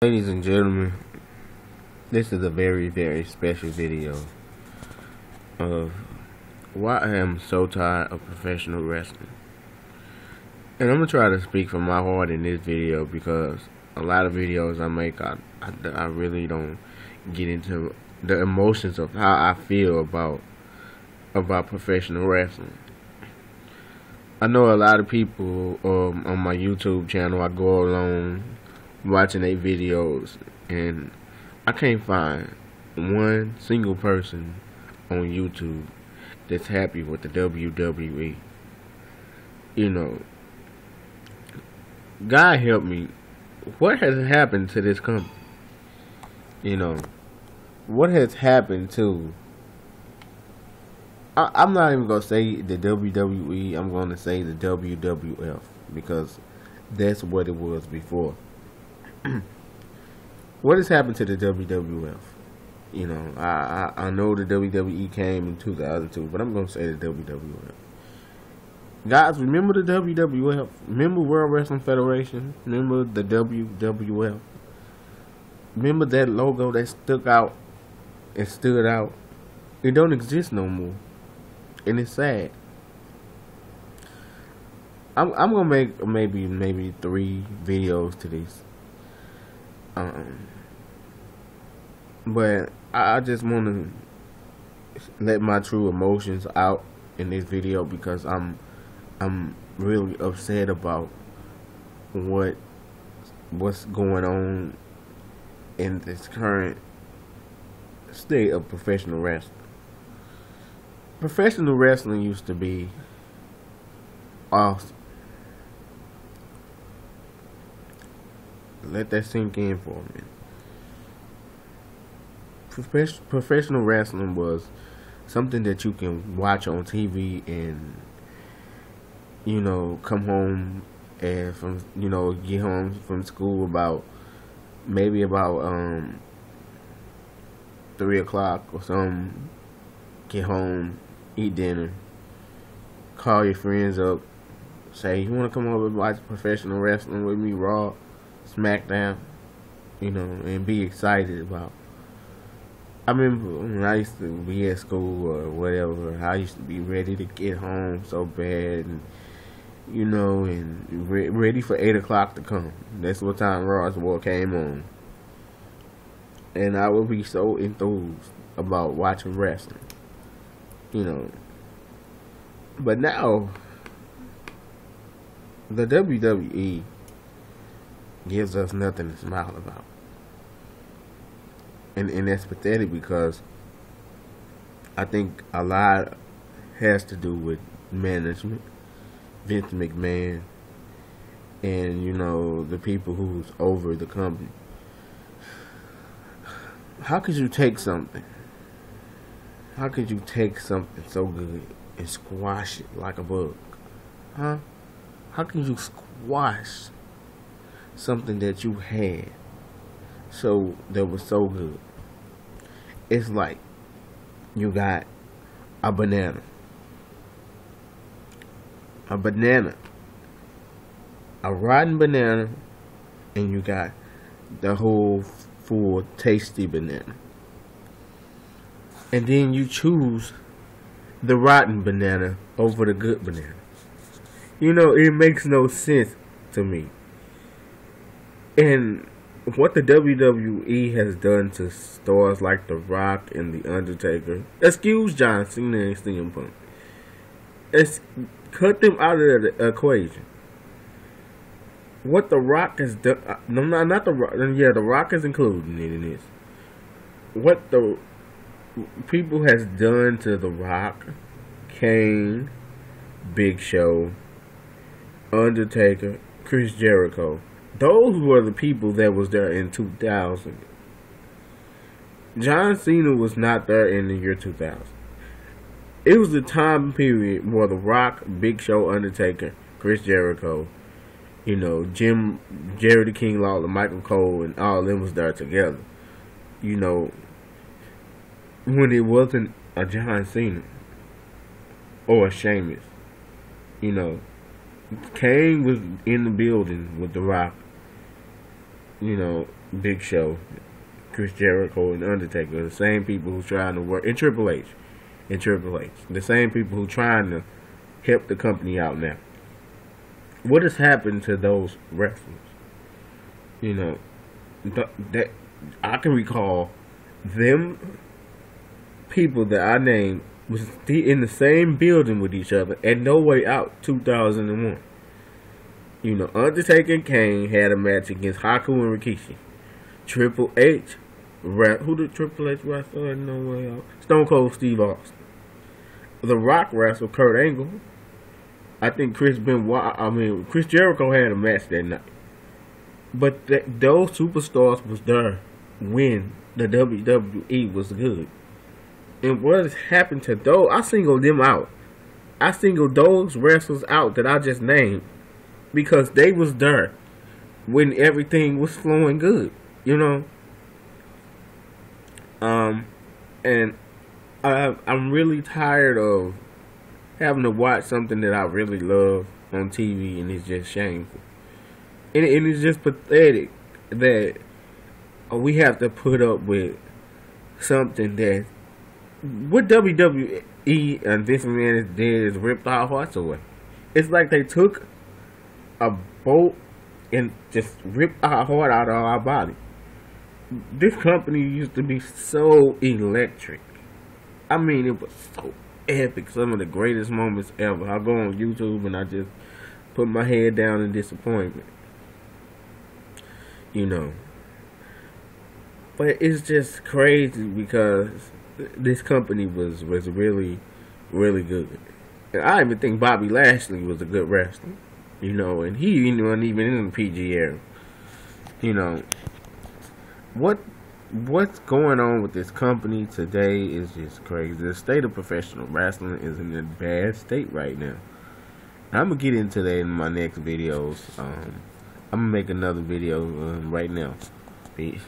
Ladies and gentlemen, this is a very, very special video of why I am so tired of professional wrestling. And I'm going to try to speak from my heart in this video because a lot of videos I make, I really don't get into the emotions of how I feel about professional wrestling. I know a lot of people on my YouTube channel, I go along watching their videos, and I can't find one single person on YouTube that's happy with the WWE. You know, God help me, what has happened to this company? You know, what has happened to, I'm not even going to say the WWE, I'm going to say the WWF, because that's what it was before. What has happened to the WWF? You know, I know the WWE came in 2002, but I'm going to say the WWF. Guys, remember the WWF? Remember World Wrestling Federation? Remember the WWF? Remember that logo that stuck out and stood out? It don't exist no more, and it's sad. I'm gonna make maybe 3 videos to this. But I just want to let my true emotions out in this video because I'm really upset about what's going on in this current state of professional wrestling. Professional wrestling used to be awesome. Let that sink in for a minute. Professional wrestling was something that you can watch on TV and, you know, come home and get home from school about 3 o'clock or something. Get home, eat dinner, call your friends up, say, you want to come over and watch professional wrestling with me, Raw, SmackDown, you know, and be excited about. I remember when I used to be at school or whatever, I used to be ready to get home so bad, and you know, and ready for 8 o'clock to come. That's what time Raw's War came on, and I would be so enthused about watching wrestling, you know. But now, the WWE gives us nothing to smile about. And that's pathetic because I think a lot has to do with management, Vince McMahon, and, you know, the people who's over the company. How could you take something? How could you take something so good and squash it like a bug? Huh? How can you squash something that you had that was so good? It's like you got a banana, a rotten banana, and you got the whole full tasty banana, and then you choose the rotten banana over the good banana. You know, it makes no sense to me. And what the WWE has done to stars like The Rock and The Undertaker, excuse John Cena and CM Punk, it's cut them out of the equation. What The Rock has done, no, not The Rock, yeah, The Rock is included in this. What the people has done to The Rock, Kane, Big Show, Undertaker, Chris Jericho, those were the people that was there in 2000. John Cena was not there in the year 2000. It was the time period where The Rock, Big Show, Undertaker, Chris Jericho, you know, Jerry the King Lawler, Michael Cole, and all of them was there together. You know, when it wasn't a John Cena or a Sheamus. You know, Kane was in the building with The Rock. You know, Big Show, Chris Jericho, and Undertaker, the same people who trying to work, and Triple H, the same people who trying to help the company out now. What has happened to those wrestlers? You know, that I can recall them people that I named was in the same building with each other and No Way Out 2001. You know, Undertaker and Kane had a match against Haku and Rikishi. Triple H, who did Triple H wrestle in No Way Out? Stone Cold Steve Austin. The Rock wrestled Kurt Angle. I think Chris Jericho had a match that night. But those superstars was there when the WWE was good. And what has happened to those? I singled them out. I singled those wrestlers out that I just named because they was there when everything was flowing good, you know. And I'm really tired of having to watch something that I really love on TV, and it's just shameful. And it's just pathetic that we have to put up with something that what WWE and this man did is ripped our hearts away. It's like they took a bolt and just ripped our heart out of our body. This company used to be so electric. I mean, it was so epic. Some of the greatest moments ever. I go on YouTube and I just put my head down in disappointment. You know. But it's just crazy because this company was really, really good. And I even think Bobby Lashley was a good wrestler. You know, and he wasn't even in the PG era. You know, what's going on with this company today is just crazy. The state of professional wrestling is in a bad state right now. I'm gonna get into that in my next videos. I'm gonna make another video right now. Peace.